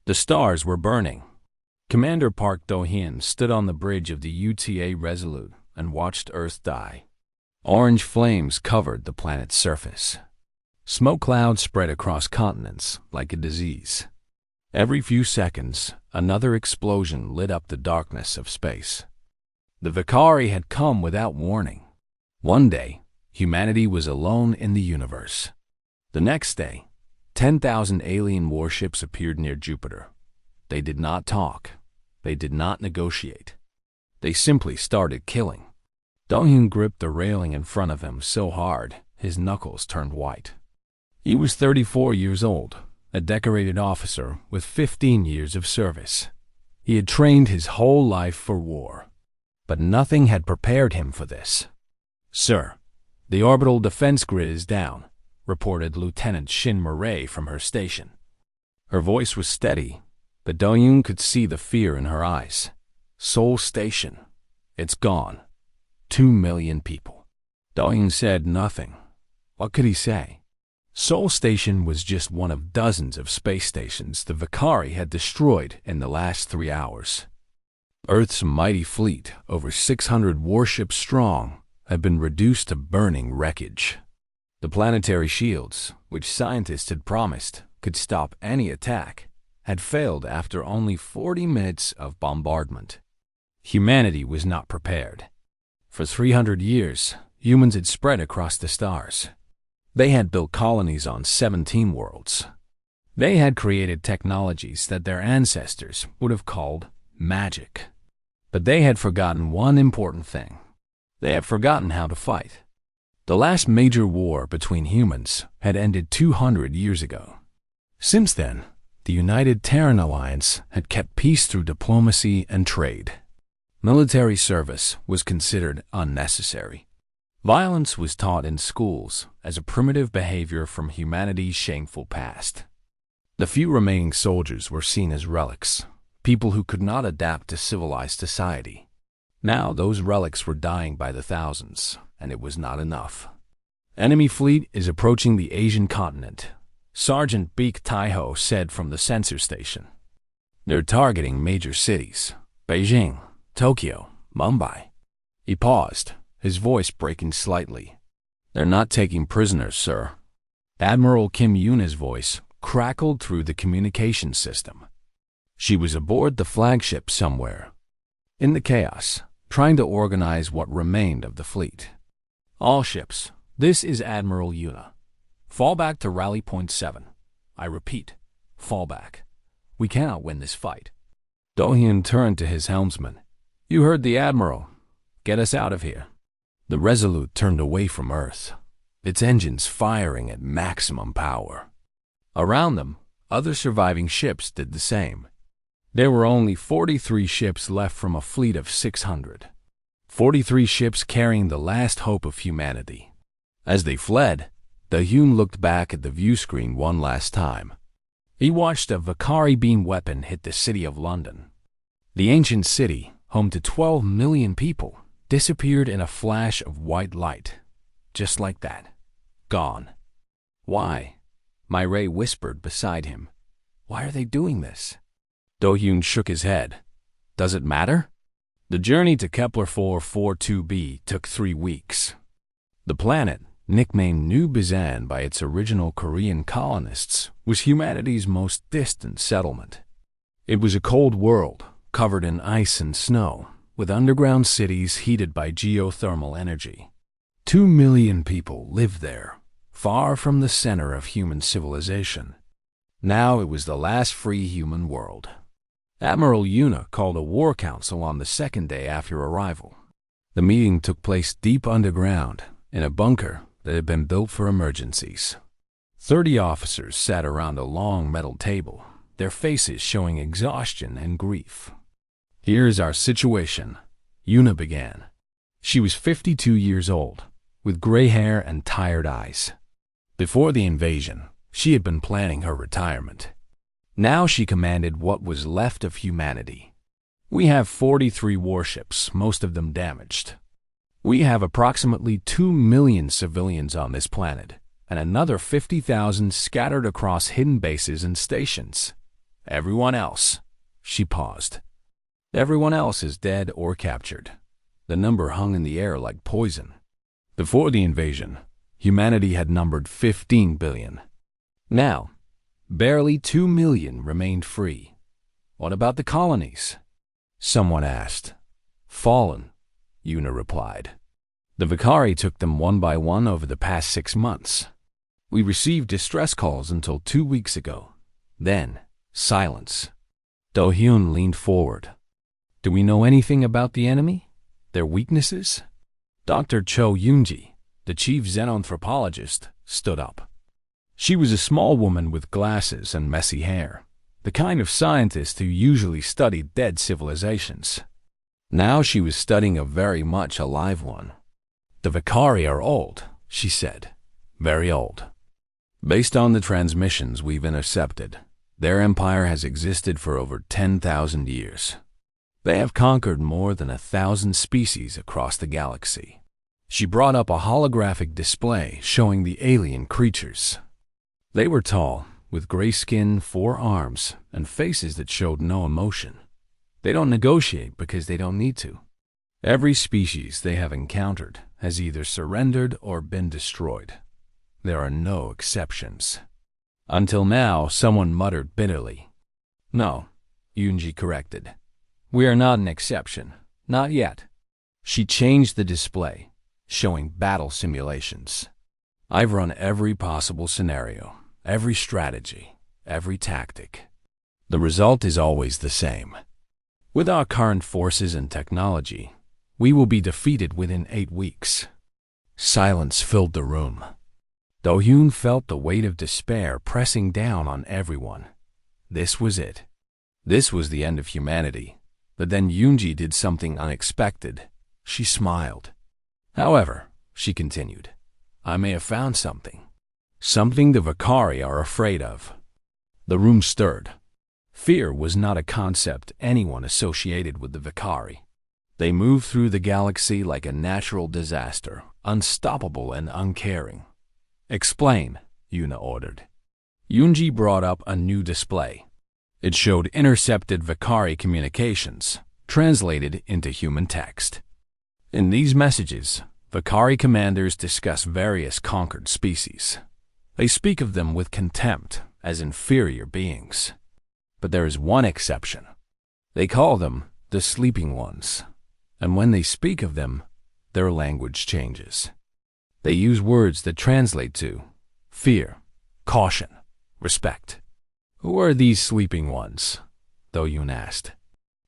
The stars were burning. Commander Park Do-hyun stood on the bridge of the UTA Resolute and watched Earth die. Orange flames covered the planet's surface. Smoke clouds spread across continents like a disease. Every few seconds, another explosion lit up the darkness of space. The Valkyrie had come without warning. One day, humanity was alone in the universe. The next day, 10,000 alien warships appeared near Jupiter. They did not talk. They did not negotiate. They simply started killing. Do-hyun gripped the railing in front of him so hard, his knuckles turned white. He was 34 years old, a decorated officer with 15 years of service. He had trained his whole life for war. But nothing had prepared him for this. "Sir, the orbital defense grid is down," reported Lieutenant Shin Murray from her station. Her voice was steady, but Do-hyun could see the fear in her eyes. "Seoul Station. It's gone. 2 million people." Do-hyun said nothing. What could he say? Seoul Station was just one of dozens of space stations the Valkyrie had destroyed in the last 3 hours. Earth's mighty fleet, over 600 warships strong, had been reduced to burning wreckage. The planetary shields, which scientists had promised could stop any attack, had failed after only 40 minutes of bombardment. Humanity was not prepared. For 300 years, humans had spread across the stars. They had built colonies on 17 worlds. They had created technologies that their ancestors would have called magic. But they had forgotten one important thing. They had forgotten how to fight. The last major war between humans had ended 200 years ago. Since then, the United Terran Alliance had kept peace through diplomacy and trade. Military service was considered unnecessary. Violence was taught in schools as a primitive behavior from humanity's shameful past. The few remaining soldiers were seen as relics, people who could not adapt to civilized society. Now those relics were dying by the thousands, and it was not enough. "Enemy fleet is approaching the Asian continent," Sergeant Baek Tae-ho said from the sensor station. "They're targeting major cities: Beijing, Tokyo, Mumbai." He paused, his voice breaking slightly. "They're not taking prisoners, sir." Admiral Kim Yuna's voice crackled through the communication system. She was aboard the flagship somewhere, in the chaos, trying to organize what remained of the fleet. "All ships, this is Admiral Yuna. Fall back to Rally Point 7. I repeat, fall back. We cannot win this fight." Do-hyun turned to his helmsman. "You heard the Admiral. Get us out of here." The Resolute turned away from Earth, its engines firing at maximum power. Around them, other surviving ships did the same. There were only 43 ships left from a fleet of 600. 43 ships carrying the last hope of humanity. As they fled, Do-hyun looked back at the view screen one last time. He watched a Valkyrie beam weapon hit the city of London. The ancient city, home to 12 million people, disappeared in a flash of white light. Just like that. Gone. "Why?" Murray whispered beside him. "Why are they doing this?" Do-hyun shook his head. "Does it matter?" The journey to Kepler 442b took 3 weeks. The planet, nicknamed New Bizan by its original Korean colonists, was humanity's most distant settlement. It was a cold world, covered in ice and snow, with underground cities heated by geothermal energy. 2 million people lived there, far from the center of human civilization. Now it was the last free human world. Admiral Yuna called a war council on the second day after arrival. The meeting took place deep underground, in a bunker that had been built for emergencies. 30 officers sat around a long metal table, their faces showing exhaustion and grief. "Here's our situation," Yuna began. She was 52 years old, with gray hair and tired eyes. Before the invasion, she had been planning her retirement. Now she commanded what was left of humanity. "We have 43 warships, most of them damaged. We have approximately 2 million civilians on this planet, and another 50,000 scattered across hidden bases and stations. Everyone else. She paused. Everyone else is dead or captured. The number hung in the air like poison. Before the invasion, humanity had numbered 15 billion. Now, barely 2 million remained free. What about the colonies? Someone asked. Fallen, Una replied. The Vicari took them one by one over the past 6 months. We received distress calls until 2 weeks ago. Then, silence. Do-hyun leaned forward. Do we know anything about the enemy? Their weaknesses? Dr. Cho Yoonji, the chief xenanthropologist, stood up. She was a small woman with glasses and messy hair, the kind of scientist who usually studied dead civilizations. Now she was studying a very much alive one. The Vicari are old, she said. Very old. Based on the transmissions we've intercepted, their empire has existed for over 10,000 years. They have conquered more than 1,000 species across the galaxy. She brought up a holographic display showing the alien creatures. They were tall, with gray skin, 4 arms, and faces that showed no emotion. They don't negotiate because they don't need to. Every species they have encountered has either surrendered or been destroyed. There are no exceptions. Until now, someone muttered bitterly. No, Yoonji corrected. We are not an exception. Not yet. She changed the display, showing battle simulations. I've run every possible scenario, every strategy, every tactic. The result is always the same. With our current forces and technology, we will be defeated within 8 weeks. Silence filled the room. Do-hyun felt the weight of despair pressing down on everyone. This was it. This was the end of humanity. But then Yoonji did something unexpected. She smiled. However, she continued, I may have found something. Something the Vicari are afraid of. The room stirred. Fear was not a concept anyone associated with the Vicari. They moved through the galaxy like a natural disaster, unstoppable and uncaring. Explain, Una ordered. Yoonji brought up a new display. It showed intercepted Vicari communications, translated into human text. In these messages, Vicari commanders discuss various conquered species. They speak of them with contempt as inferior beings. But there is one exception. They call them the Sleeping Ones, and when they speak of them, their language changes. They use words that translate to fear, caution, respect. Who are these Sleeping Ones? Do-hyun asked.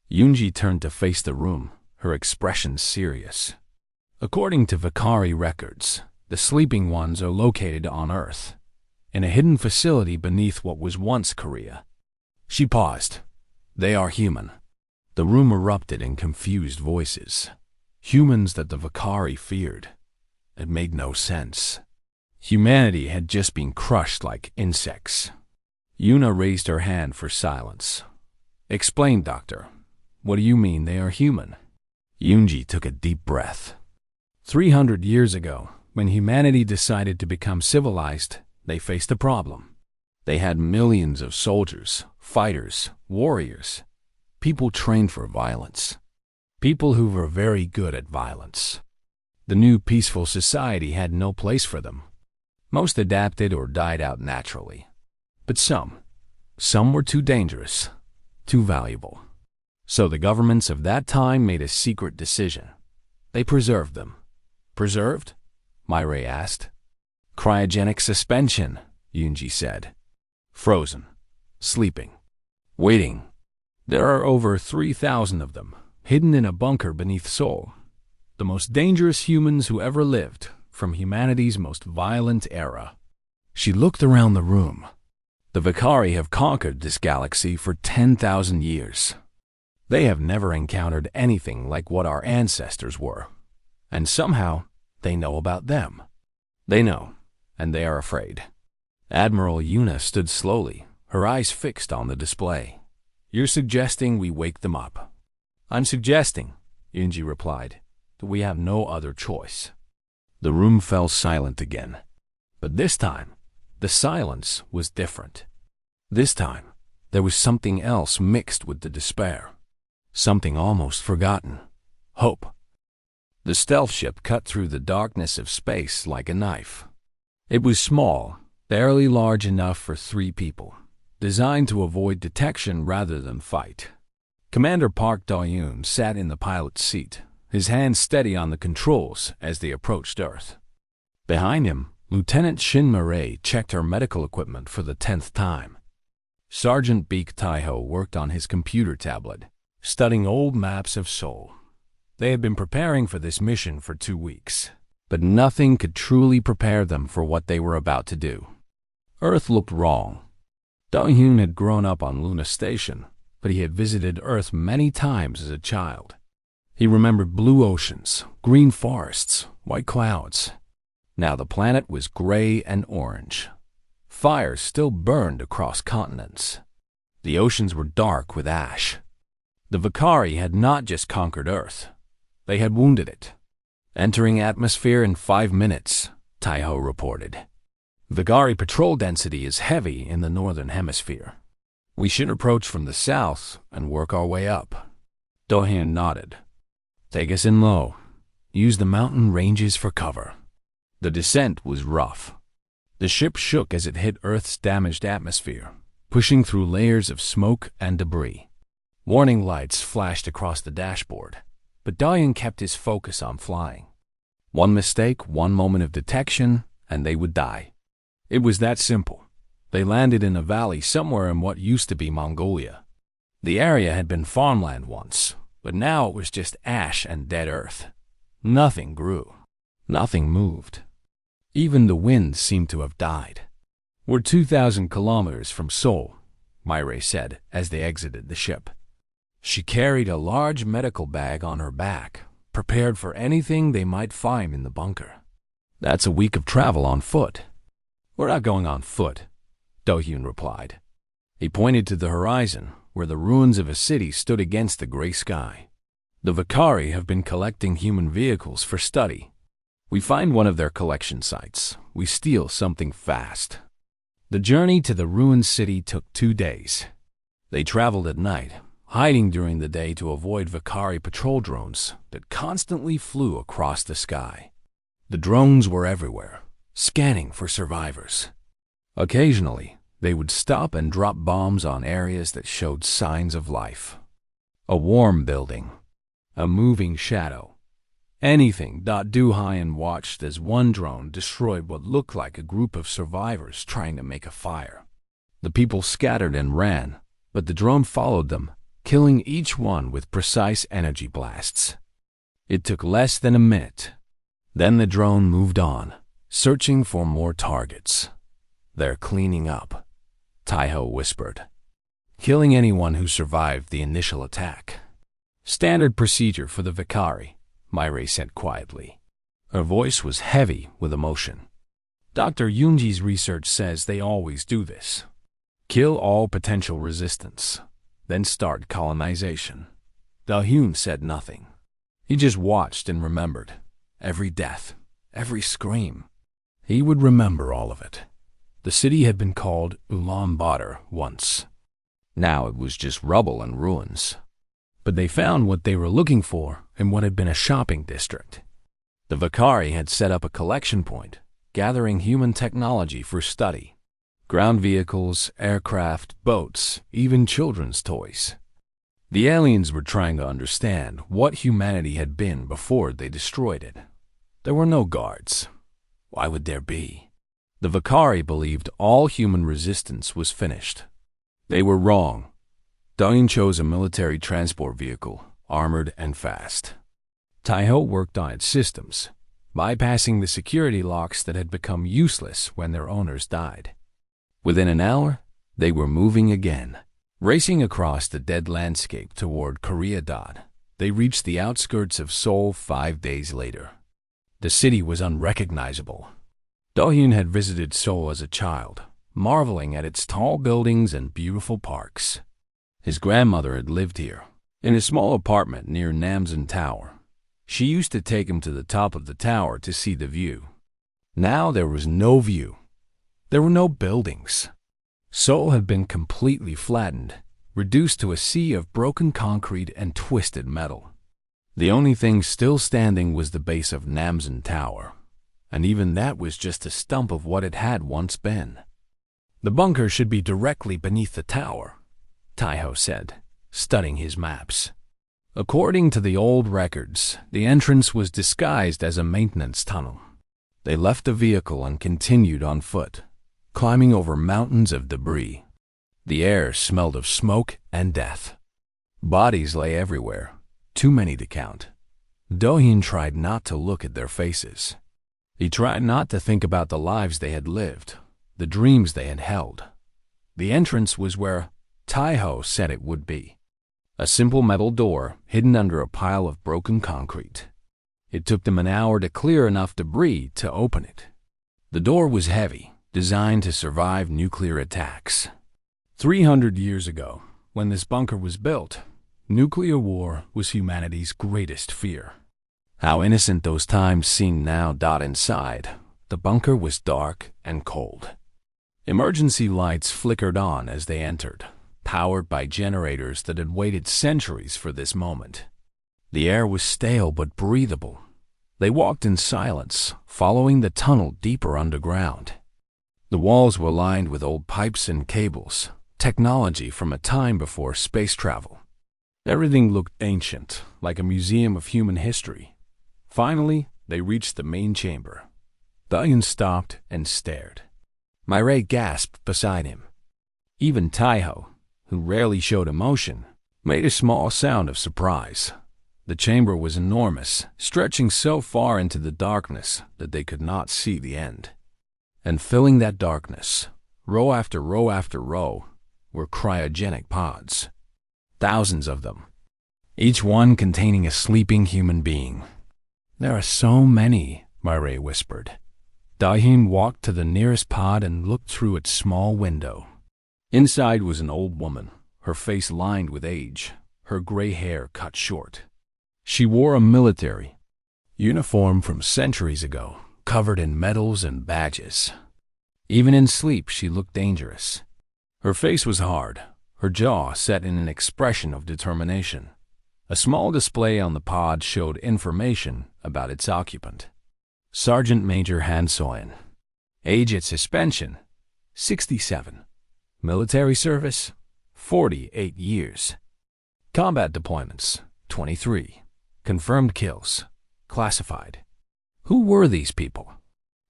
Yoonji turned to face the room, her expression serious. According to Vicari records, the Sleeping Ones are located on Earth, in a hidden facility beneath what was once Korea. She paused. They are human. The room erupted in confused voices. Humans that the Vicari feared. It made no sense. Humanity had just been crushed like insects. Una raised her hand for silence. Explain, Doctor. What do you mean they are human? Yoonji took a deep breath. 300 years ago, when humanity decided to become civilized, they faced a problem. They had millions of soldiers, fighters, warriors, people trained for violence, people who were very good at violence. The new peaceful society had no place for them. Most adapted or died out naturally. But some were too dangerous, too valuable. So the governments of that time made a secret decision. They preserved them. Preserved? Myrae asked. Cryogenic suspension, Yoonji said. Frozen. Sleeping. Waiting. There are over 3,000 of them, hidden in a bunker beneath Seoul. The most dangerous humans who ever lived, from humanity's most violent era. She looked around the room. The Vicari have conquered this galaxy for 10,000 years. They have never encountered anything like what our ancestors were. And somehow, they know about them. They know, and they are afraid. Admiral Una stood slowly, her eyes fixed on the display. You're suggesting we wake them up. I'm suggesting, Yoonji replied, that we have no other choice. The room fell silent again. But this time, the silence was different. This time, there was something else mixed with the despair. Something almost forgotten. Hope. The stealth ship cut through the darkness of space like a knife. It was small, barely large enough for 3 people, designed to avoid detection rather than fight. Commander Park Do-yoon sat in the pilot's seat, his hands steady on the controls as they approached Earth. Behind him, Lieutenant Shin Murray checked her medical equipment for the 10th time. Sergeant Baek Tae-ho worked on his computer tablet, studying old maps of Seoul. They had been preparing for this mission for 2 weeks, but nothing could truly prepare them for what they were about to do. Earth looked wrong. Do-hyun had grown up on Luna Station, but he had visited Earth many times as a child. He remembered blue oceans, green forests, white clouds. Now the planet was gray and orange. Fires still burned across continents. The oceans were dark with ash. The Vakari had not just conquered Earth. They had wounded it. Entering atmosphere in 5 minutes, Tae-ho reported. Vakari patrol density is heavy in the northern hemisphere. We should approach from the south and work our way up. Do-hyun nodded. Take us in low. Use the mountain ranges for cover. The descent was rough. The ship shook as it hit Earth's damaged atmosphere, pushing through layers of smoke and debris. Warning lights flashed across the dashboard, but Do-hyun kept his focus on flying. One mistake, one moment of detection, and they would die. It was that simple. They landed in a valley somewhere in what used to be Mongolia. The area had been farmland once, but now it was just ash and dead earth. Nothing grew. Nothing moved. Even the wind seemed to have died. We're 2,000 kilometers from Seoul, Myre said as they exited the ship. She carried a large medical bag on her back, prepared for anything they might find in the bunker. That's a week of travel on foot. We're not going on foot, Do-hyun replied. He pointed to the horizon, where the ruins of a city stood against the gray sky. The Vakari have been collecting human vehicles for study. We find one of their collection sites. We steal something fast. The journey to the ruined city took 2 days. They traveled at night, hiding during the day to avoid Vakari patrol drones that constantly flew across the sky. The drones were everywhere, scanning for survivors. Occasionally, they would stop and drop bombs on areas that showed signs of life. A warm building, a moving shadow. Anything. Do-hyun watched as one drone destroyed what looked like a group of survivors trying to make a fire. The people scattered and ran, but the drone followed them, killing each one with precise energy blasts. It took less than a minute. Then the drone moved on, searching for more targets. They're cleaning up, Tae-ho whispered. Killing anyone who survived the initial attack. Standard procedure for the Vakari, Myre said quietly. Her voice was heavy with emotion. Dr. Yoonji's research says they always do this. Kill all potential resistance, then start colonization. Do-hyun said nothing. He just watched and remembered. Every death, every scream. He would remember all of it. The city had been called Ulaanbaatar once. Now it was just rubble and ruins. But they found what they were looking for in what had been a shopping district. The Vakari had set up a collection point, gathering human technology for study. Ground vehicles, aircraft, boats, even children's toys. The aliens were trying to understand what humanity had been before they destroyed it. There were no guards. Why would there be? The Vakari believed all human resistance was finished. They were wrong. Do-hyun chose a military transport vehicle, armored and fast. Tae-ho worked on its systems, bypassing the security locks that had become useless when their owners died. Within an hour, they were moving again. Racing across the dead landscape toward Korea. They reached the outskirts of Seoul 5 days later. The city was unrecognizable. Do-hyun had visited Seoul as a child, marveling at its tall buildings and beautiful parks. His grandmother had lived here, in a small apartment near Namsan Tower. She used to take him to the top of the tower to see the view. Now there was no view. There were no buildings. Seoul had been completely flattened, reduced to a sea of broken concrete and twisted metal. The only thing still standing was the base of Namsan Tower, and even that was just a stump of what it had once been. "The bunker should be directly beneath the tower," Taiho said, studying his maps. According to the old records, the entrance was disguised as a maintenance tunnel. They left the vehicle and continued on foot, climbing over mountains of debris. The air smelled of smoke and death. Bodies lay everywhere, too many to count. Do-hyun tried not to look at their faces. He tried not to think about the lives they had lived, the dreams they had held. The entrance was where Taiho said it would be. A simple metal door hidden under a pile of broken concrete. It took them an hour to clear enough debris to open it. The door was heavy, designed to survive nuclear attacks. 300 years ago, when this bunker was built, nuclear war was humanity's greatest fear. How innocent those times seemed now. Inside, the bunker was dark and cold. Emergency lights flickered on as they entered, powered by generators that had waited centuries for this moment. The air was stale but breathable. They walked in silence, following the tunnel deeper underground. The walls were lined with old pipes and cables, technology from a time before space travel. Everything looked ancient, like a museum of human history. Finally, they reached the main chamber. Do-hyun stopped and stared. Mireille gasped beside him. Even Taiho, who rarely showed emotion, made a small sound of surprise. The chamber was enormous, stretching so far into the darkness that they could not see the end. And filling that darkness, row after row after row, were cryogenic pods. Thousands of them, each one containing a sleeping human being. "There are so many," Mireille whispered. Do-hyun walked to the nearest pod and looked through its small window. Inside was an old woman, her face lined with age, her gray hair cut short. She wore a military uniform from centuries ago, covered in medals and badges. Even in sleep, she looked dangerous. Her face was hard, her jaw set in an expression of determination. A small display on the pod showed information about its occupant. Sergeant Major Han Soin. Age at suspension, 67. Military service, 48 years. Combat deployments, 23. Confirmed kills, classified. Who were these people?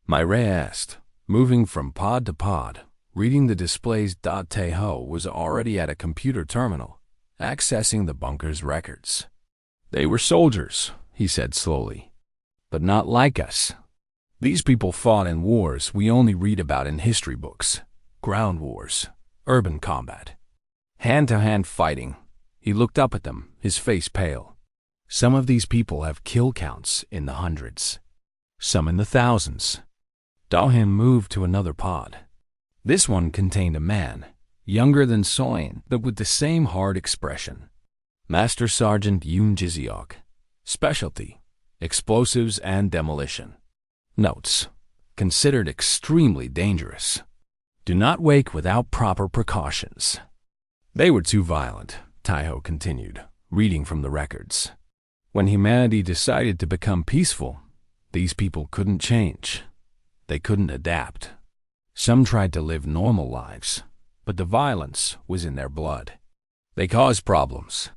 Mireille asked, moving from pod to pod, reading the displays. Taeho was already at a computer terminal, accessing the bunker's records. "They were soldiers," he said slowly, "but not like us. These people fought in wars we only read about in history books. Ground wars, urban combat, hand-to-hand fighting." He looked up at them, his face pale. "Some of these people have kill counts in the hundreds, some in the thousands." Do-hyun moved to another pod. This one contained a man, younger than Soin, but with the same hard expression. Master Sergeant Yoon Jiseok. Specialty: explosives and demolition. Notes: considered extremely dangerous. Do not wake without proper precautions. "They were too violent," Taiho continued, reading from the records. "When humanity decided to become peaceful, these people couldn't change. They couldn't adapt. Some tried to live normal lives, but the violence was in their blood. They caused problems.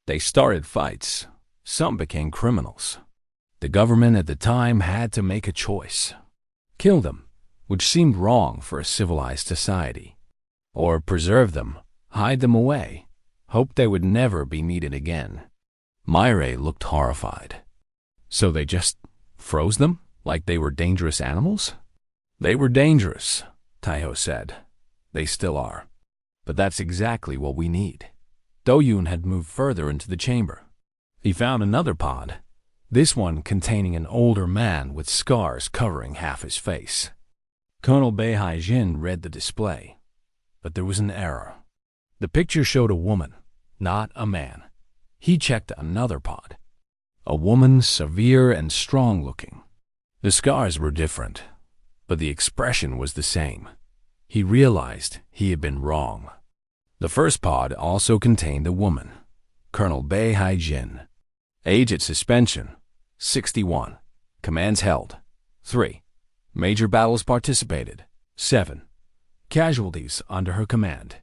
They started fights. Some became criminals. The government at the time had to make a choice. Kill them, which seemed wrong for a civilized society. Or preserve them, hide them away, hope they would never be needed again." Mireille looked horrified. "So they just froze them like they were dangerous animals?" "They were dangerous," Taiho said. "They still are. But that's exactly what we need." Do-hyun had moved further into the chamber. He found another pod, this one containing an older man with scars covering half his face. Colonel Bae-hai-jin read the display, but there was an error. The picture showed a woman, not a man. He checked another pod. A woman, severe and strong-looking. The scars were different, but the expression was the same. He realized he had been wrong. The first pod also contained a woman, Colonel Bei Hai-jin. Age at suspension, 61. Commands held, 3. Major battles participated, 7. Casualties under her command,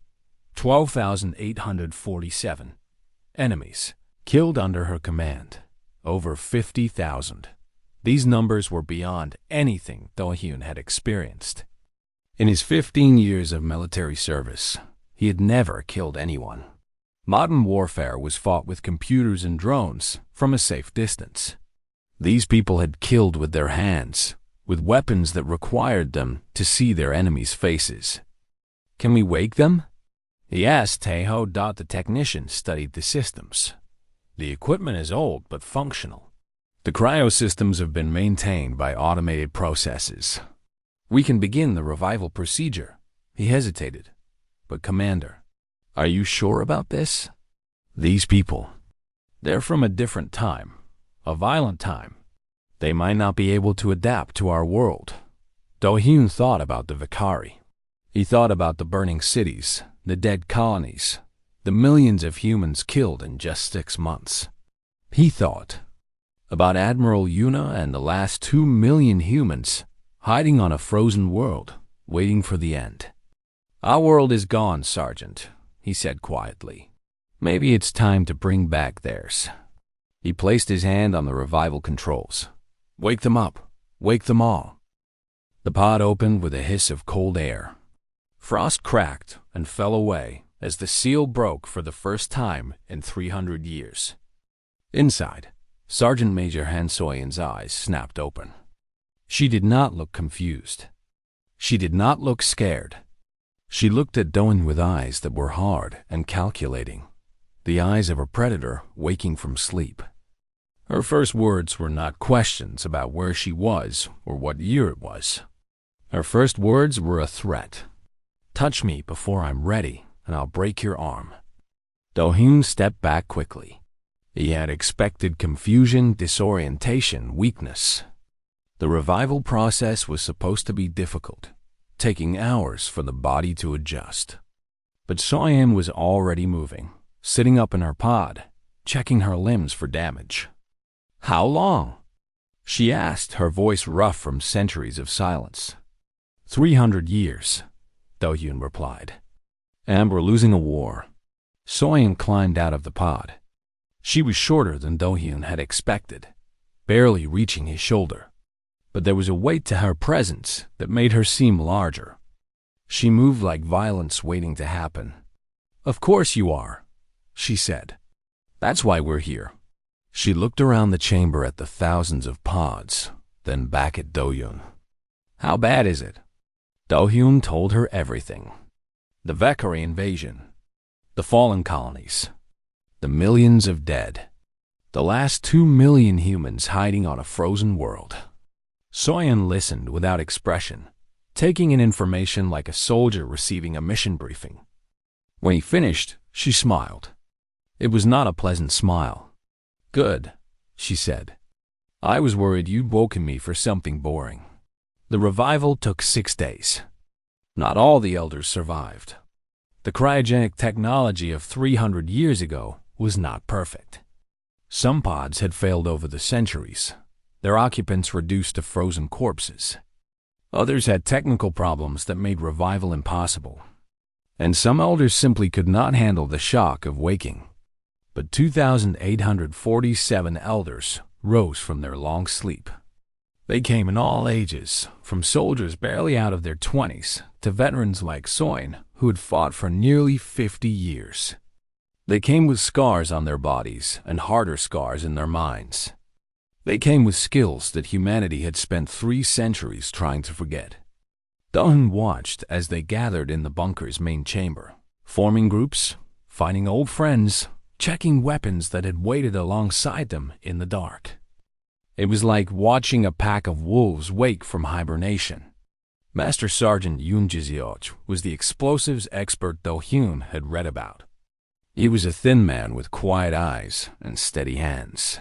12,847. Enemies killed under her command, over 50,000. These numbers were beyond anything Do-hyun had experienced. In his 15 years of military service, he had never killed anyone. Modern warfare was fought with computers and drones from a safe distance. These people had killed with their hands, with weapons that required them to see their enemies' faces. "Can we wake them?" he asked Taeho. The technician studied the systems. "The equipment is old but functional. The cryosystems have been maintained by automated processes. We can begin the revival procedure." He hesitated. "But Commander, are you sure about this? These people, they're from a different time, a violent time. They might not be able to adapt to our world." Do-hyun thought about the Vicari. He thought about the burning cities, the dead colonies, the millions of humans killed in just 6 months. He thought about Admiral Yuna and the last 2 million humans hiding on a frozen world, waiting for the end. "Our world is gone, Sergeant," he said quietly. "Maybe it's time to bring back theirs." He placed his hand on the revival controls. "Wake them up. Wake them all." The pod opened with a hiss of cold air. Frost cracked and fell away as the seal broke for the first time in 300 years. Inside, Sergeant Major Han Soyun's eyes snapped open. She did not look confused. She did not look scared. She looked at Do-hyun with eyes that were hard and calculating, the eyes of a predator waking from sleep. Her first words were not questions about where she was or what year it was. Her first words were a threat. "Touch me before I'm ready, and I'll break your arm." Do-hyun stepped back quickly. He had expected confusion, disorientation, weakness. The revival process was supposed to be difficult, taking hours for the body to adjust. But Soyeon was already moving, sitting up in her pod, checking her limbs for damage. "How long?" she asked, her voice rough from centuries of silence. 300 years, Do-hyun replied. "And we're losing a war." Soyeon climbed out of the pod. She was shorter than Do-hyun had expected, barely reaching his shoulder. But there was a weight to her presence that made her seem larger. She moved like violence waiting to happen. "Of course you are," she said. "That's why we're here." She looked around the chamber at the thousands of pods, then back at Do-hyun. "How bad is it?" Do-hyun told her everything. The Vicari invasion, the fallen colonies, the millions of dead, the last 2 million humans hiding on a frozen world. Soyeon listened without expression, taking in information like a soldier receiving a mission briefing. When he finished, she smiled. It was not a pleasant smile. "Good," she said. "I was worried you'd woken me for something boring." The revival took 6 days. Not all the elders survived. The cryogenic technology of 300 years ago was not perfect. Some pods had failed over the centuries, their occupants reduced to frozen corpses. Others had technical problems that made revival impossible. And some elders simply could not handle the shock of waking. But 2,847 elders rose from their long sleep. They came in all ages, from soldiers barely out of their 20s to veterans like Soyeon, who had fought for nearly 50 years. They came with scars on their bodies and harder scars in their minds. They came with skills that humanity had spent 3 centuries trying to forget. Do-hyun watched as they gathered in the bunker's main chamber, forming groups, finding old friends, checking weapons that had waited alongside them in the dark. It was like watching a pack of wolves wake from hibernation. Master Sergeant Yoon Ji-seok was the explosives expert Do-hyun had read about. He was a thin man with quiet eyes and steady hands.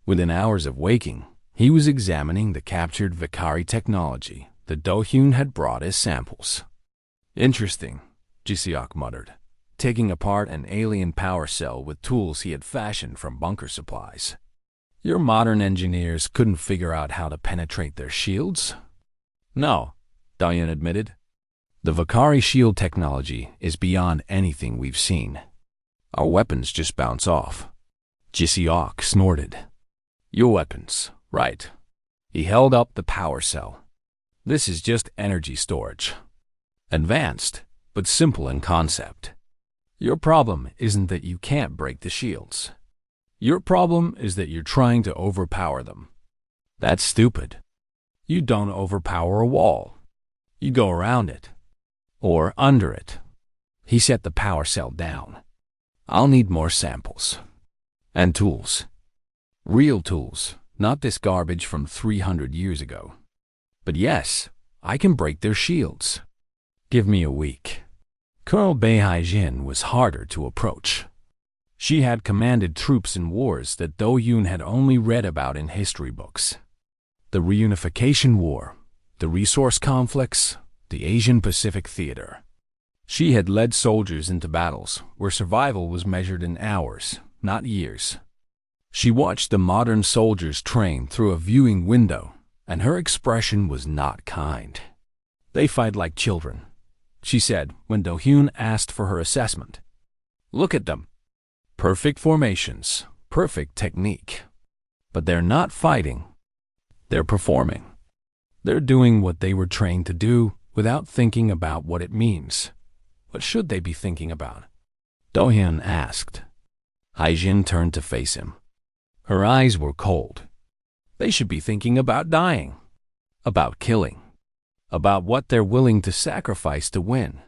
Within hours of waking, he was examining the captured Vicari technology that Do-hyun had brought as samples. Interesting, Gisiok muttered, taking apart an alien power cell with tools he had fashioned from bunker supplies. Your modern engineers couldn't figure out how to penetrate their shields? No, Dayan admitted. The Vakari shield technology is beyond anything we've seen. Our weapons just bounce off. Gisiok snorted. Your weapons, right. He held up the power cell. This is just energy storage. Advanced, but simple in concept. Your problem isn't that you can't break the shields. Your problem is that you're trying to overpower them. That's stupid. You don't overpower a wall. You go around it. Or under it. He set the power cell down. I'll need more samples. And tools. Real tools, not this garbage from 300 years ago. But yes, I can break their shields. Give me a week. Colonel Beihai Jin was harder to approach. She had commanded troops in wars that Do Yun had only read about in history books. The Reunification War, the resource conflicts, the Asian-Pacific Theater. She had led soldiers into battles where survival was measured in hours, not years. She watched the modern soldiers train through a viewing window, and her expression was not kind. They fight like children, she said when Do Hyun asked for her assessment. Look at them. Perfect formations, perfect technique. But they're not fighting. They're performing. They're doing what they were trained to do without thinking about what it means. What should they be thinking about? Do Hyun asked. Haijin turned to face him. Her eyes were cold. They should be thinking about dying, about killing, about what they're willing to sacrifice to win.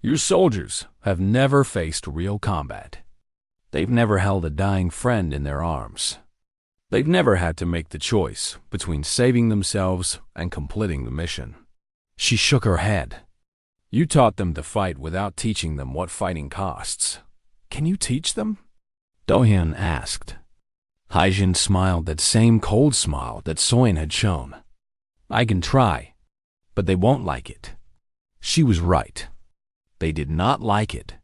Your soldiers have never faced real combat. They've never held a dying friend in their arms. They've never had to make the choice between saving themselves and completing the mission. She shook her head. You taught them to fight without teaching them what fighting costs. Can you teach them? Do Hyun asked. Haijin smiled that same cold smile that Soin had shown. I can try, but they won't like it. She was right. They did not like it.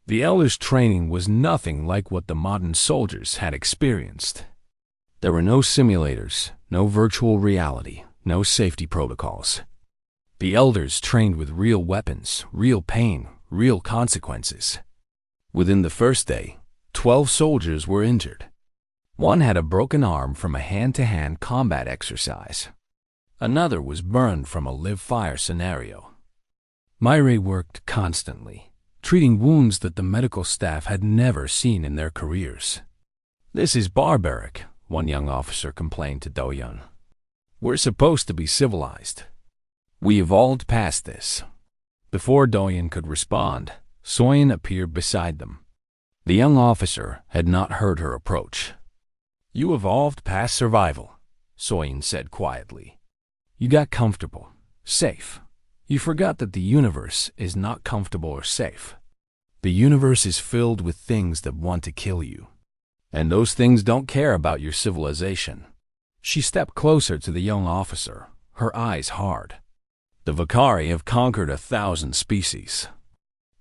The elders' training was nothing like what the modern soldiers had experienced. There were no simulators, no virtual reality, no safety protocols. The elders trained with real weapons, real pain, real consequences. Within the first day, 12 soldiers were injured. One had a broken arm from a hand-to-hand combat exercise. Another was burned from a live-fire scenario. Myre worked constantly, treating wounds that the medical staff had never seen in their careers. This is barbaric, one young officer complained to Do Yun. We're supposed to be civilized. We evolved past this. Before Do Yun could respond, Soin appeared beside them. The young officer had not heard her approach. You evolved past survival, Soin said quietly. You got comfortable, safe. You forgot that the universe is not comfortable or safe. The universe is filled with things that want to kill you. And those things don't care about your civilization. She stepped closer to the young officer, her eyes hard. The Vakari have conquered 1,000 species.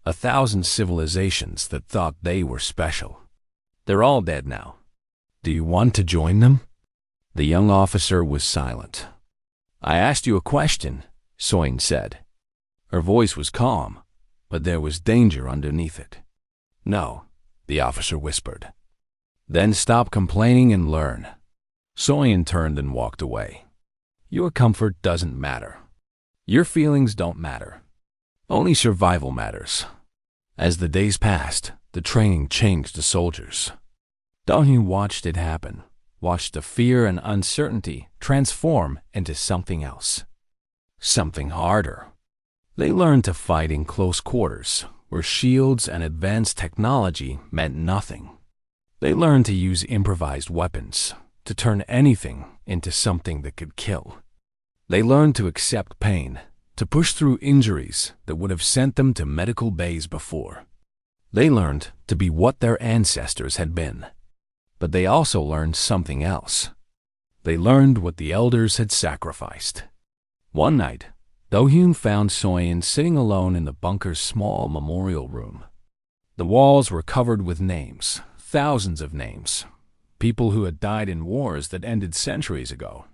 1,000 civilizations that thought they were special. They're all dead now. Do you want to join them? The young officer was silent. I asked you a question, Soin said. Her voice was calm, but there was danger underneath it. No, the officer whispered. Then stop complaining and learn. Soin turned and walked away. Your comfort doesn't matter. Your feelings don't matter. Only survival matters. As the days passed, the training changed the soldiers. Do Hyun watched it happen, watched the fear and uncertainty transform into something else. Something harder. They learned to fight in close quarters, where shields and advanced technology meant nothing. They learned to use improvised weapons, to turn anything into something that could kill. They learned to accept pain, to push through injuries that would have sent them to medical bays before. They learned to be what their ancestors had been. But they also learned something else. They learned what the elders had sacrificed. One night, Do-hyun found Soyeon sitting alone in the bunker's small memorial room. The walls were covered with names, thousands of names, people who had died in wars that ended centuries ago.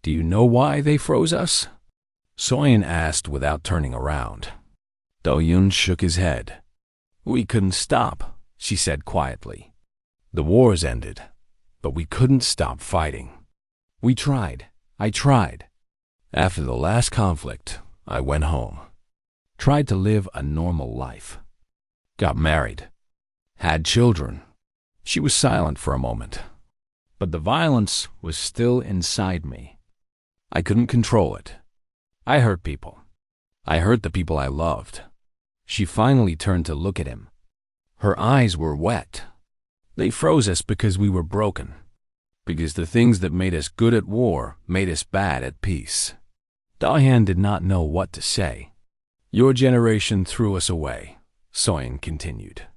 "Do you know why they froze us?" Soyeon asked without turning around. Do-hyun shook his head. "We couldn't stop," she said quietly. "The wars ended, but we couldn't stop fighting. We tried. I tried. After the last conflict, I went home. Tried to live a normal life. Got married. Had children." She was silent for a moment. "But the violence was still inside me. I couldn't control it. I hurt people. I hurt the people I loved." She finally turned to look at him. Her eyes were wet. "They froze us because we were broken. Because the things that made us good at war made us bad at peace." Do-hyun did not know what to say. "Your generation threw us away," Soyeon continued.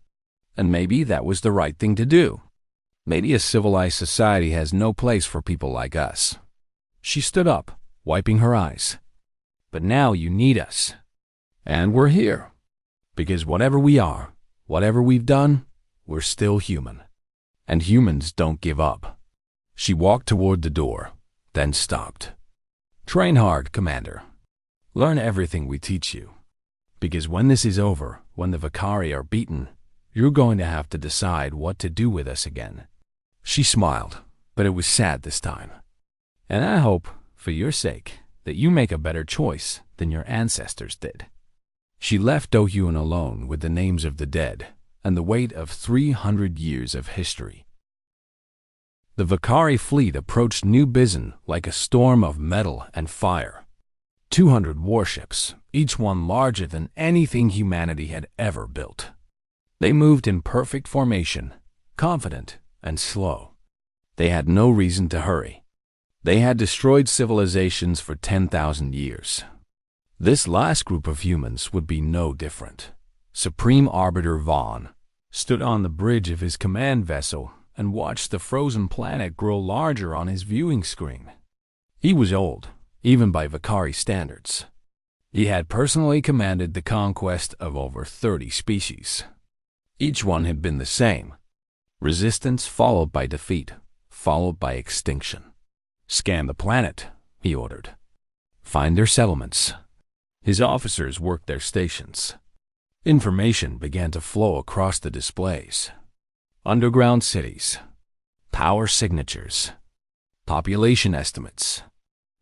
"And maybe that was the right thing to do. Maybe a civilized society has no place for people like us." She stood up, wiping her eyes. "But now you need us. And we're here. Because whatever we are, whatever we've done, we're still human. And humans don't give up." She walked toward the door, then stopped. "Train hard, Commander. Learn everything we teach you. Because when this is over, when the Vakari are beaten, you're going to have to decide what to do with us again." She smiled, but it was sad this time. "And I hope, for your sake, that you make a better choice than your ancestors did." She left Do-hyun alone with the names of the dead and the weight of 300 years of history. The Vakari fleet approached New Bizen like a storm of metal and fire. 200 warships, each one larger than anything humanity had ever built. They moved in perfect formation, confident and slow. They had no reason to hurry. They had destroyed civilizations for 10,000 years. This last group of humans would be no different. Supreme Arbiter Vaughn stood on the bridge of his command vessel and watched the frozen planet grow larger on his viewing screen. He was old, even by Vakari standards. He had personally commanded the conquest of over 30 species. Each one had been the same. Resistance followed by defeat, followed by extinction. "Scan the planet," he ordered. "Find their settlements." His officers worked their stations. Information began to flow across the displays. Underground cities, power signatures, population estimates.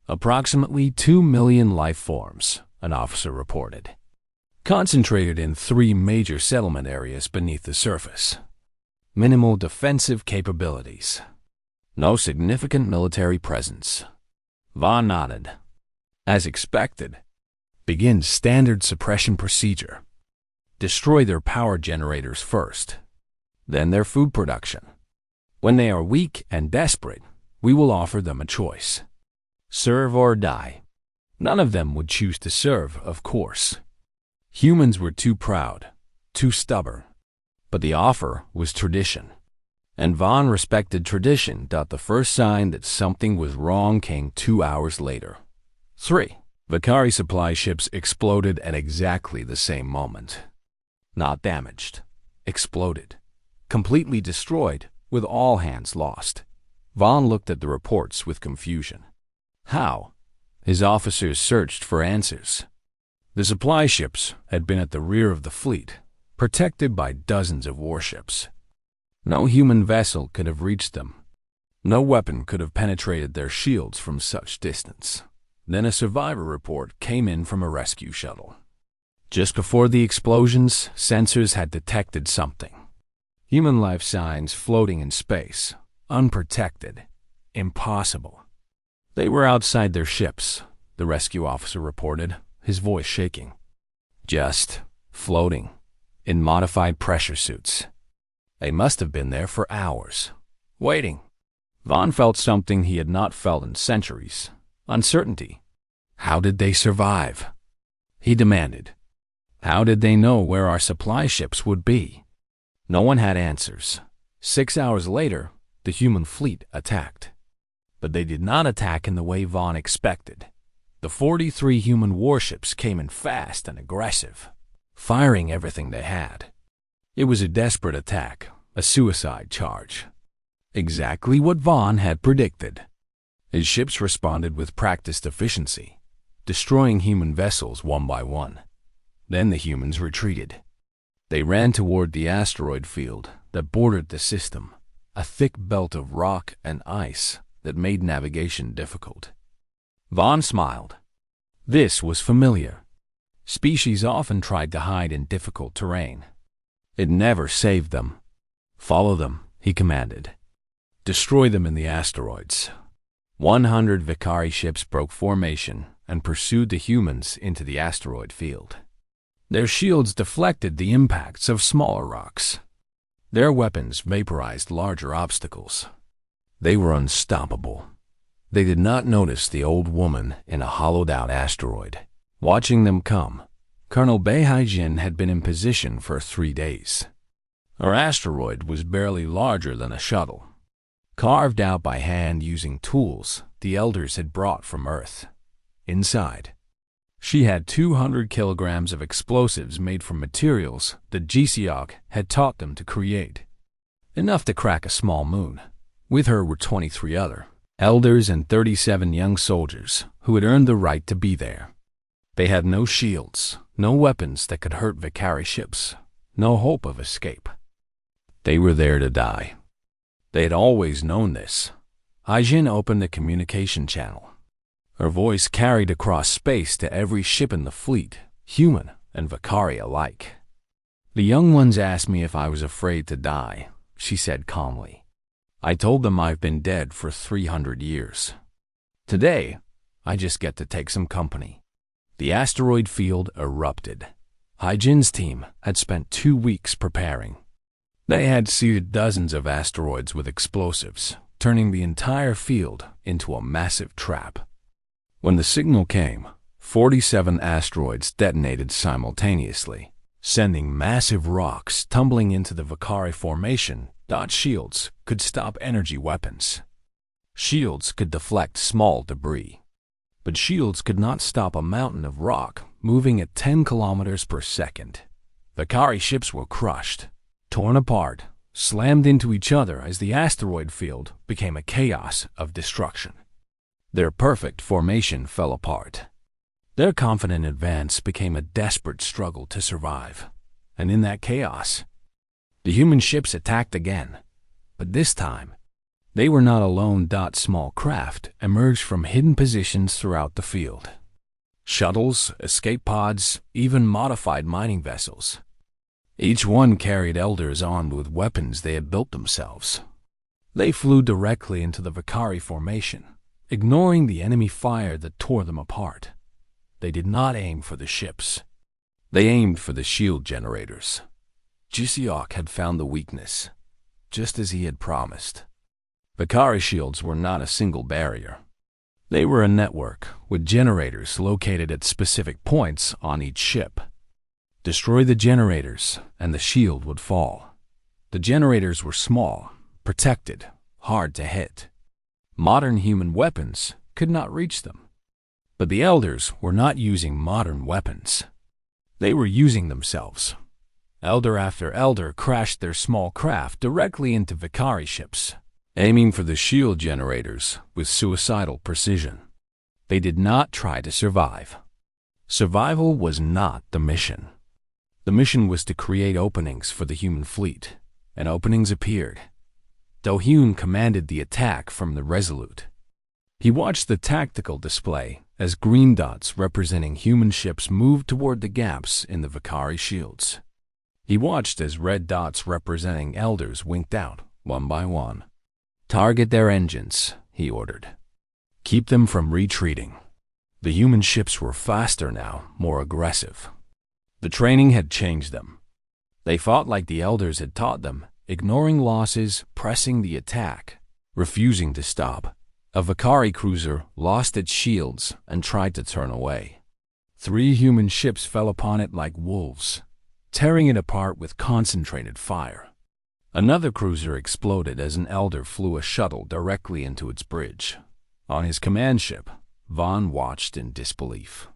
"Approximately 2 million life forms," an officer reported. "Concentrated in 3 major settlement areas beneath the surface. Minimal defensive capabilities. No significant military presence." Vaughn nodded. "As expected. Begin standard suppression procedure. Destroy their power generators first, then their food production. When they are weak and desperate, we will offer them a choice. Serve or die." None of them would choose to serve, of course. Humans were too proud, too stubborn. But the offer was tradition. And Vaughn respected tradition. The first sign that something was wrong came 2 hours later. 3. Vakari supply ships exploded at exactly the same moment. Not damaged. Exploded. Completely destroyed, with all hands lost. Vaughn looked at the reports with confusion. How? His officers searched for answers. The supply ships had been at the rear of the fleet, protected by dozens of warships. No human vessel could have reached them. No weapon could have penetrated their shields from such distance. Then a survivor report came in from a rescue shuttle. Just before the explosions, sensors had detected something. Human life signs floating in space, unprotected, impossible. They were outside their ships, the rescue officer reported, his voice shaking. Just floating, in modified pressure suits. They must have been there for hours, waiting. Vaughn felt something he had not felt in centuries. Uncertainty. How did they survive? He demanded. How did they know where our supply ships would be? No one had answers. 6 hours later, the human fleet attacked. But they did not attack in the way Vaughn expected. The 43 human warships came in fast and aggressive, firing everything they had. It was a desperate attack, a suicide charge. Exactly what Vaughn had predicted. His ships responded with practiced efficiency, destroying human vessels one by one. Then the humans retreated. They ran toward the asteroid field that bordered the system, a thick belt of rock and ice that made navigation difficult. Vaughn smiled. This was familiar. Species often tried to hide in difficult terrain. It never saved them. Follow them, he commanded. Destroy them in the asteroids. 100 Vicari ships broke formation and pursued the humans into the asteroid field. Their shields deflected the impacts of smaller rocks. Their weapons vaporized larger obstacles. They were unstoppable. They did not notice the old woman in a hollowed-out asteroid. Watching them come, Colonel Beihai had been in position for 3 days. Her asteroid was barely larger than a shuttle, carved out by hand using tools the elders had brought from Earth. Inside, she had 200 kilograms of explosives made from materials that Gisiok had taught them to create, enough to crack a small moon. With her were 23 other elders and 37 young soldiers who had earned the right to be there. They had no shields, no weapons that could hurt Vicari ships, no hope of escape. They were there to die. They had always known this. Haijin opened the communication channel. Her voice carried across space to every ship in the fleet, human and Vicari alike. The young ones asked me if I was afraid to die, she said calmly. I told them I've been dead for 300 years. Today, I just get to take some company. The asteroid field erupted. Haijin's team had spent 2 weeks preparing. They had seeded dozens of asteroids with explosives, turning the entire field into a massive trap. When the signal came, 47 asteroids detonated simultaneously, sending massive rocks tumbling into the Vicari formation. Dot shields could stop energy weapons. Shields could deflect small debris. But shields could not stop a mountain of rock moving at 10 kilometers per second. Vicari ships were crushed, torn apart, slammed into each other as the asteroid field became a chaos of destruction. Their perfect formation fell apart. Their confident advance became a desperate struggle to survive. And in that chaos, the human ships attacked again. But this time, they were not alone. Small craft emerged from hidden positions throughout the field. Shuttles, escape pods, even modified mining vessels. Each one carried elders armed with weapons they had built themselves. They flew directly into the Vicari formation, ignoring the enemy fire that tore them apart. They did not aim for the ships. They aimed for the shield generators. Gisiok had found the weakness, just as he had promised. Vicari shields were not a single barrier. They were a network with generators located at specific points on each ship. Destroy the generators, and the shield would fall. The generators were small, protected, hard to hit. Modern human weapons could not reach them. But the elders were not using modern weapons. They were using themselves. Elder after elder crashed their small craft directly into Vicari ships, aiming for the shield generators with suicidal precision. They did not try to survive. Survival was not the mission. The mission was to create openings for the human fleet, and openings appeared. Do-hyun commanded the attack from the Resolute. He watched the tactical display as green dots representing human ships moved toward the gaps in the Vicari shields. He watched as red dots representing elders winked out, one by one. Target their engines, he ordered. Keep them from retreating. The human ships were faster now, more aggressive. The training had changed them. They fought like the elders had taught them, ignoring losses, pressing the attack, refusing to stop. A Vicari cruiser lost its shields and tried to turn away. 3 human ships fell upon it like wolves, tearing it apart with concentrated fire. Another cruiser exploded as an elder flew a shuttle directly into its bridge. On his command ship, Vaughn watched in disbelief.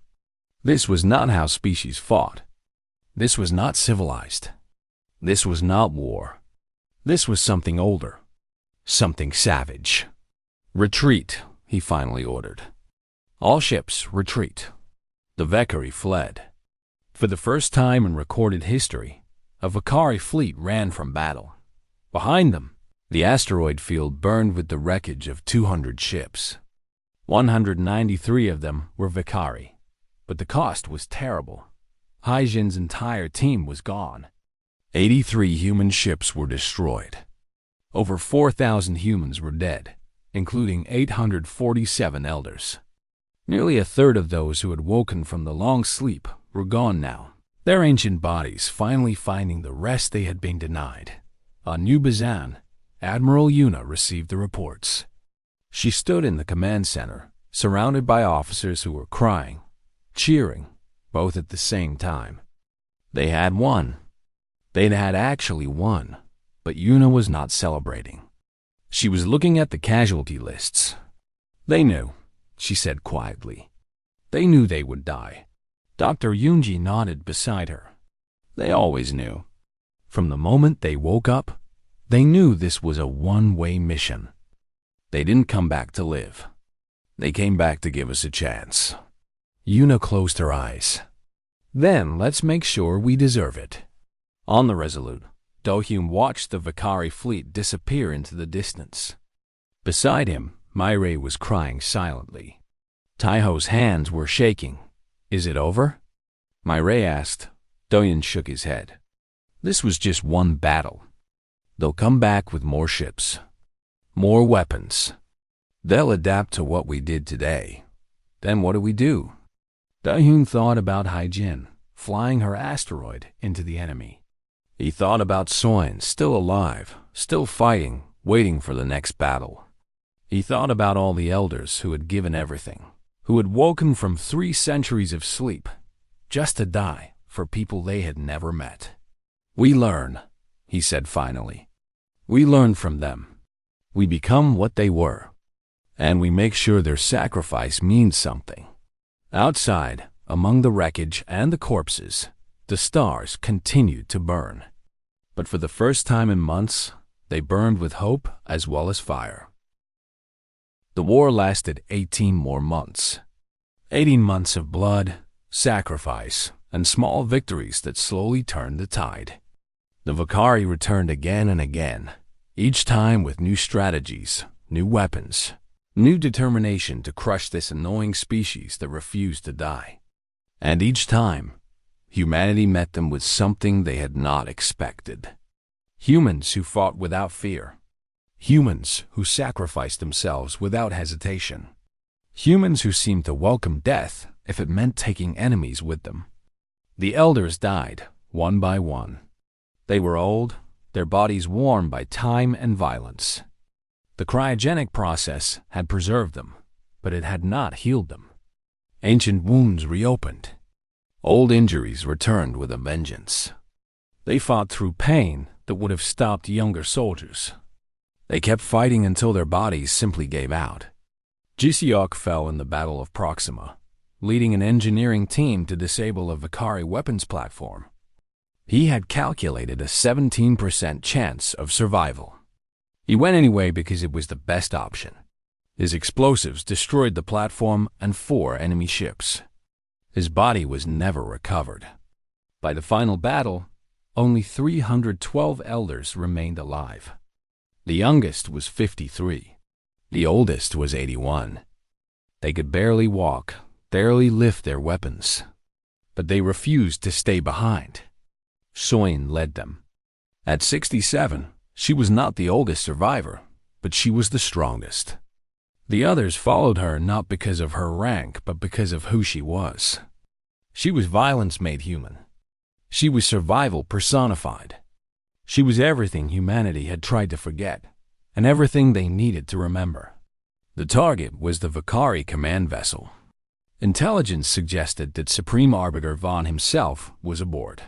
This was not how species fought. This was not civilized. This was not war. This was something older. Something savage. "Retreat," he finally ordered. "All ships, retreat." The Valkyrie fled. For the first time in recorded history, a Valkyrie fleet ran from battle. Behind them, the asteroid field burned with the wreckage of 200 ships. 193 of them were Valkyrie, but the cost was terrible. Hyjin's entire team was gone. 83 human ships were destroyed. Over 4,000 humans were dead, including 847 elders. Nearly a third of those who had woken from the long sleep were gone now, their ancient bodies finally finding the rest they had been denied. On New Bazan, Admiral Yuna received the reports. She stood in the command center, surrounded by officers who were crying, cheering, both at the same time. They had won. They'd had actually won, but Yuna was not celebrating. She was looking at the casualty lists. "They knew," she said quietly. "They knew they would die." Dr. Yunji nodded beside her. They always knew. From the moment they woke up, they knew this was a one-way mission. They didn't come back to live. They came back to give us a chance. Yuna closed her eyes. "Then let's make sure we deserve it." On the Resolute, Do-hyun watched the Valkyrie fleet disappear into the distance. Beside him, Myrae was crying silently. Taiho's hands were shaking. "Is it over?" Myrae asked. Do-hyun shook his head. "This was just one battle. They'll come back with more ships, more weapons. They'll adapt to what we did today. Then what do we do?" Do-hyun thought about Hyjin, flying her asteroid into the enemy. He thought about Soin, still alive, still fighting, waiting for the next battle. He thought about all the elders who had given everything, who had woken from 3 centuries of sleep, just to die for people they had never met. "We learn," he said finally. "We learn from them. We become what they were. And we make sure their sacrifice means something." Outside, among the wreckage and the corpses, the stars continued to burn. But for the first time in months, they burned with hope as well as fire. The war lasted 18 more months. 18 months of blood, sacrifice, and small victories that slowly turned the tide. The Valkyrie returned again and again, each time with new strategies, new weapons, new determination to crush this annoying species that refused to die. And each time, humanity met them with something they had not expected. Humans who fought without fear. Humans who sacrificed themselves without hesitation. Humans who seemed to welcome death if it meant taking enemies with them. The elders died, one by one. They were old, their bodies worn by time and violence. The cryogenic process had preserved them, but it had not healed them. Ancient wounds reopened. Old injuries returned with a vengeance. They fought through pain that would have stopped younger soldiers. They kept fighting until their bodies simply gave out. Giseok fell in the Battle of Proxima, leading an engineering team to disable a Valkyrie weapons platform. He had calculated a 17% chance of survival. He went anyway because it was the best option. His explosives destroyed the platform and 4 enemy ships. His body was never recovered. By the final battle, only 312 elders remained alive. The youngest was 53. The oldest was 81. They could barely walk, barely lift their weapons. But they refused to stay behind. Soin led them. At 67, she was not the oldest survivor, but she was the strongest. The others followed her not because of her rank, but because of who she was. She was violence made human. She was survival personified. She was everything humanity had tried to forget, and everything they needed to remember. The target was the Valkyrie command vessel. Intelligence suggested that Supreme Arbiter Vaughn himself was aboard.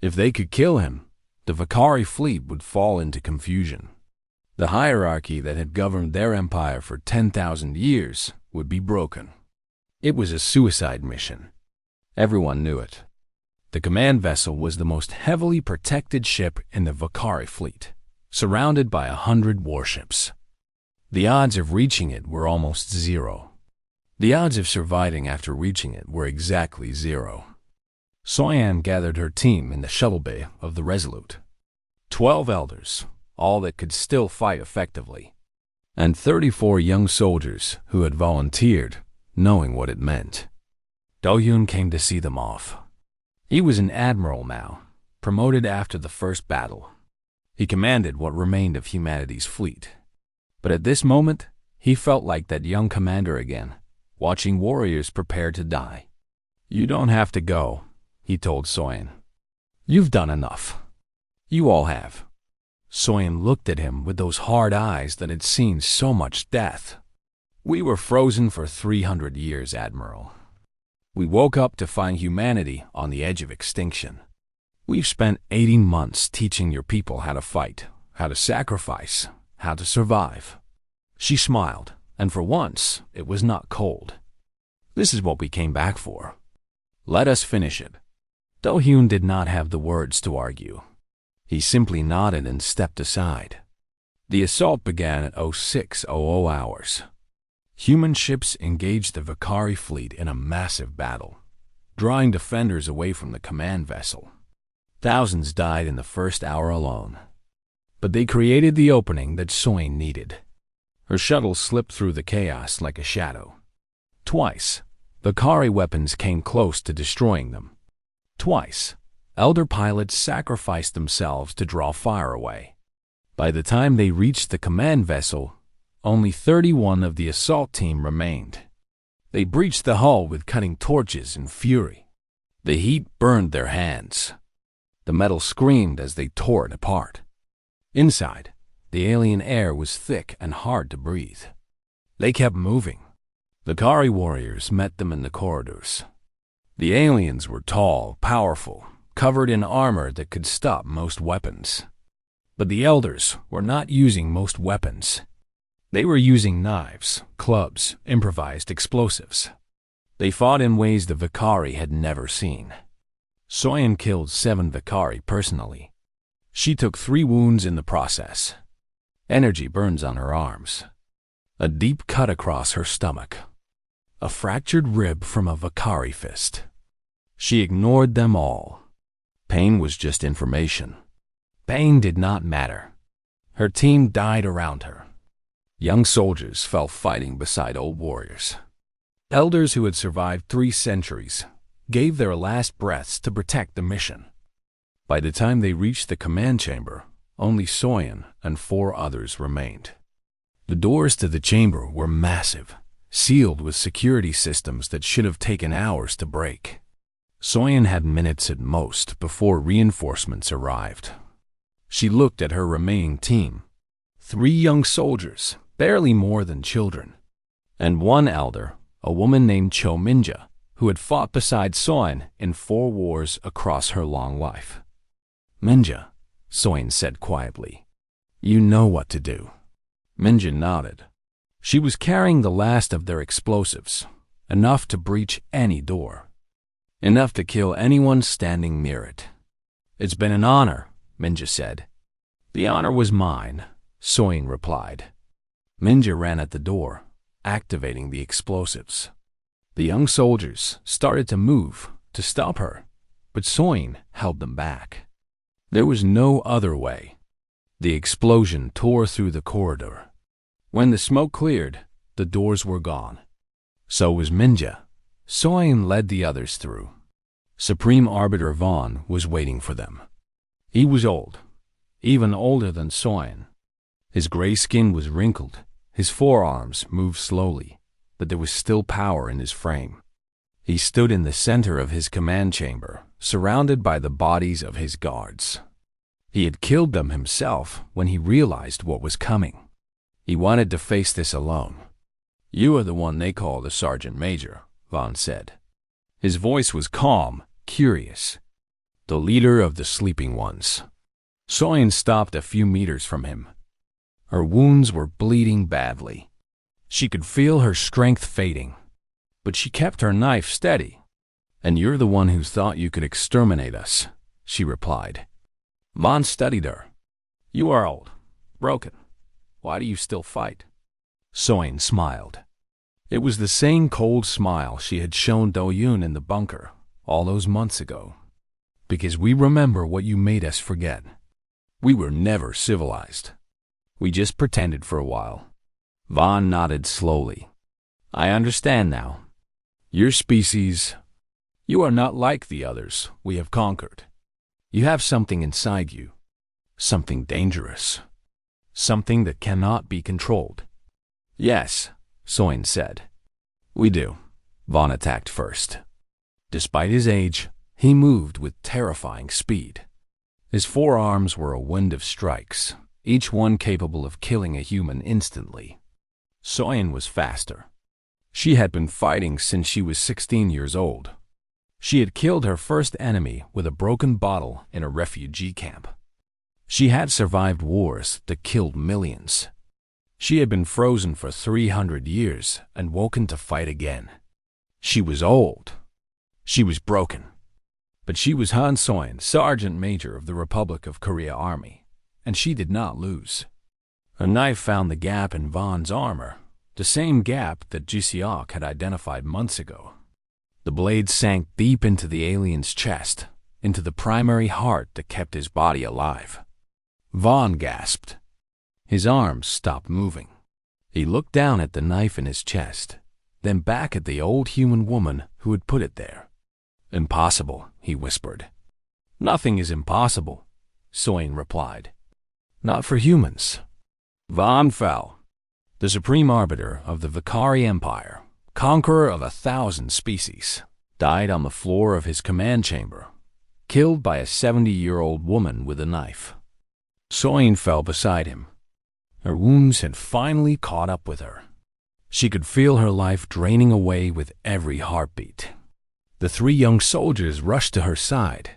If they could kill him, the Valkyrie fleet would fall into confusion. The hierarchy that had governed their empire for 10,000 years would be broken. It was a suicide mission. Everyone knew it. The command vessel was the most heavily protected ship in the Vakari fleet, surrounded by 100 warships. The odds of reaching it were almost zero. The odds of surviving after reaching it were exactly zero. Soyan gathered her team in the shuttle bay of the Resolute. 12 elders, all that could still fight effectively, and 34 young soldiers who had volunteered, knowing what it meant. Do-hyun came to see them off. He was an admiral now, promoted after the first battle. He commanded what remained of humanity's fleet. But at this moment, he felt like that young commander again, watching warriors prepare to die. "You don't have to go," he told Soyan. "You've done enough. You all have." Soyan looked at him with those hard eyes that had seen so much death. "We were frozen for 300 years, Admiral. We woke up to find humanity on the edge of extinction. We've spent 18 months teaching your people how to fight, how to sacrifice, how to survive." She smiled, and for once, it was not cold. "This is what we came back for. Let us finish it." Do-hyun did not have the words to argue. He simply nodded and stepped aside. The assault began at 0600 hours. Human ships engaged the Vakari fleet in a massive battle, drawing defenders away from the command vessel. Thousands died in the first hour alone. But they created the opening that Soyan needed. Her shuttle slipped through the chaos like a shadow. Twice, Vakari weapons came close to destroying them. Twice, elder pilots sacrificed themselves to draw fire away. By the time they reached the command vessel, only 31 of the assault team remained. They breached the hull with cutting torches in fury. The heat burned their hands. The metal screamed as they tore it apart. Inside, the alien air was thick and hard to breathe. They kept moving. The Kari warriors met them in the corridors. The aliens were tall, powerful, covered in armor that could stop most weapons. But the elders were not using most weapons. They were using knives, clubs, improvised explosives. They fought in ways the Vakari had never seen. Soyan killed 7 Vakari personally. She took 3 wounds in the process. Energy burns on her arms. A deep cut across her stomach. A fractured rib from a Vakari fist. She ignored them all. Pain was just information. Pain did not matter. Her team died around her. Young soldiers fell fighting beside old warriors. Elders who had survived 3 centuries gave their last breaths to protect the mission. By the time they reached the command chamber, only Soyan and 4 others remained. The doors to the chamber were massive, sealed with security systems that should have taken hours to break. Soyan had minutes at most before reinforcements arrived. She looked at her remaining team. 3 young soldiers, barely more than children, and 1 elder, a woman named Cho Minja, who had fought beside Soyan in 4 wars across her long life. "Minja," Soyan said quietly, "you know what to do." Minja nodded. She was carrying the last of their explosives, enough to breach any door, enough to kill anyone standing near it. "It's been an honor," Minja said. "The honor was mine," Soyan replied. Minja ran at the door, activating the explosives. The young soldiers started to move to stop her, but Soyan held them back. There was no other way. The explosion tore through the corridor. When the smoke cleared, the doors were gone. So was Minja. Soyan led the others through. Supreme Arbiter Vaughn was waiting for them. He was old, even older than Soyan. His gray skin was wrinkled, his forearms moved slowly, but there was still power in his frame. He stood in the center of his command chamber, surrounded by the bodies of his guards. He had killed them himself when he realized what was coming. He wanted to face this alone. "You are the one they call the Sergeant Major," Vaughn said. His voice was calm, curious. "The leader of the sleeping ones." Soyan stopped a few meters from him. Her wounds were bleeding badly. She could feel her strength fading. But she kept her knife steady. "And you're the one who thought you could exterminate us," she replied. Vaughn studied her. "You are old, broken. Why do you still fight?" Soin smiled. It was the same cold smile she had shown Do-yoon in the bunker all those months ago. "Because we remember what you made us forget. We were never civilized. We just pretended for a while." Vaughn nodded slowly. "I understand now. Your species, you are not like the others we have conquered. You have something inside you, something dangerous, something that cannot be controlled." "Yes," Soin said. "We do." Vaughn attacked first. Despite his age, he moved with terrifying speed. His forearms were a wind of strikes, each one capable of killing a human instantly. Soin was faster. She had been fighting since she was 16 years old. She had killed her first enemy with a broken bottle in a refugee camp. She had survived wars that killed millions. She had been frozen for 300 years and woken to fight again. She was old. She was broken. But she was Han Soin, Sergeant Major of the Republic of Korea Army, and she did not lose. A knife found the gap in Vaughn's armor, the same gap that Ji-seok had identified months ago. The blade sank deep into the alien's chest, into the primary heart that kept his body alive. Vaughn gasped. His arms stopped moving. He looked down at the knife in his chest, then back at the old human woman who had put it there. "Impossible," he whispered. "Nothing is impossible," Soin replied. "Not for humans." Vaughn fell. The supreme arbiter of the Vakari Empire, conqueror of 1,000 species, died on the floor of his command chamber, killed by a 70-year-old woman with a knife. Soin fell beside him. Her wounds had finally caught up with her. She could feel her life draining away with every heartbeat. The 3 young soldiers rushed to her side.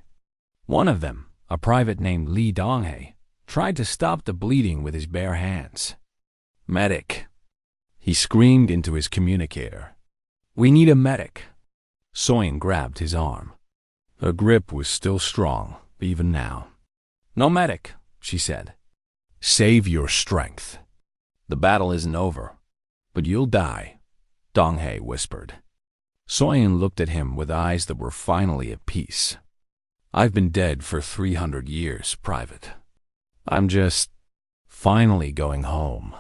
One of them, a private named Lee Donghae, tried to stop the bleeding with his bare hands. "Medic!" He screamed into his communicator. "We need a medic." Soin grabbed his arm. Her grip was still strong, even now. "No medic," she said. "Save your strength. The battle isn't over, but you'll die," Donghae whispered. Soin looked at him with eyes that were finally at peace. "I've been dead for 300 years, Private. I'm just finally going home."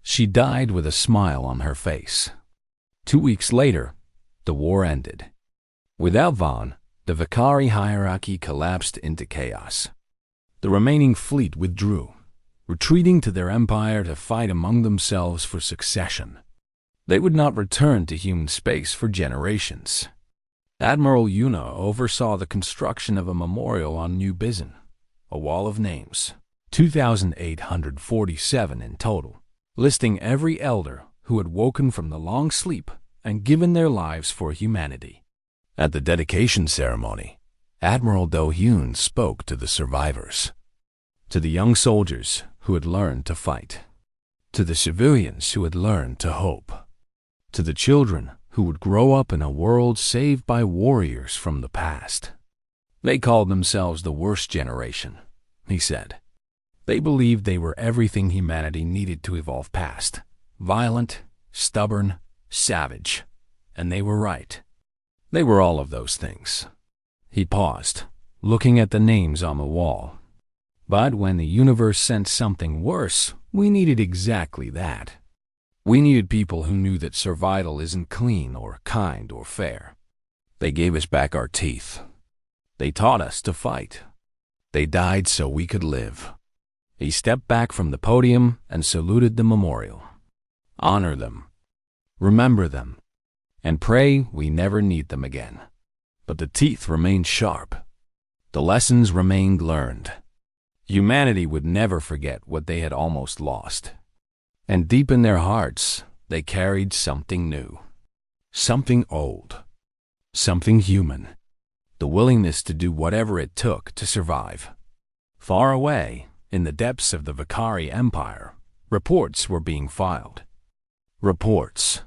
She died with a smile on her face. 2 weeks later, the war ended. Without Vaughn, the Vakari hierarchy collapsed into chaos. The remaining fleet withdrew, retreating to their empire to fight among themselves for succession. They would not return to human space for generations. Admiral Yuna oversaw the construction of a memorial on New Bizen, a wall of names, 2,847 in total, listing every elder who had woken from the long sleep and given their lives for humanity. At the dedication ceremony, Admiral Do-hyun spoke to the survivors, to the young soldiers who had learned to fight, to the civilians who had learned to hope, to the children who would grow up in a world saved by warriors from the past. They called themselves the worst generation, he said. They believed they were everything humanity needed to evolve past: violent, stubborn, savage. And they were right. They were all of those things. He paused, looking at the names on the wall. But when the universe sent something worse, we needed exactly that. We needed people who knew that survival isn't clean or kind or fair. They gave us back our teeth. They taught us to fight. They died so we could live. He stepped back from the podium and saluted the memorial. Honor them. Remember them. And pray we never need them again. But the teeth remained sharp. The lessons remained learned. Humanity would never forget what they had almost lost. And deep in their hearts, they carried something new. Something old. Something human. The willingness to do whatever it took to survive. Far away, in the depths of the Vakari Empire, reports were being filed. Reports.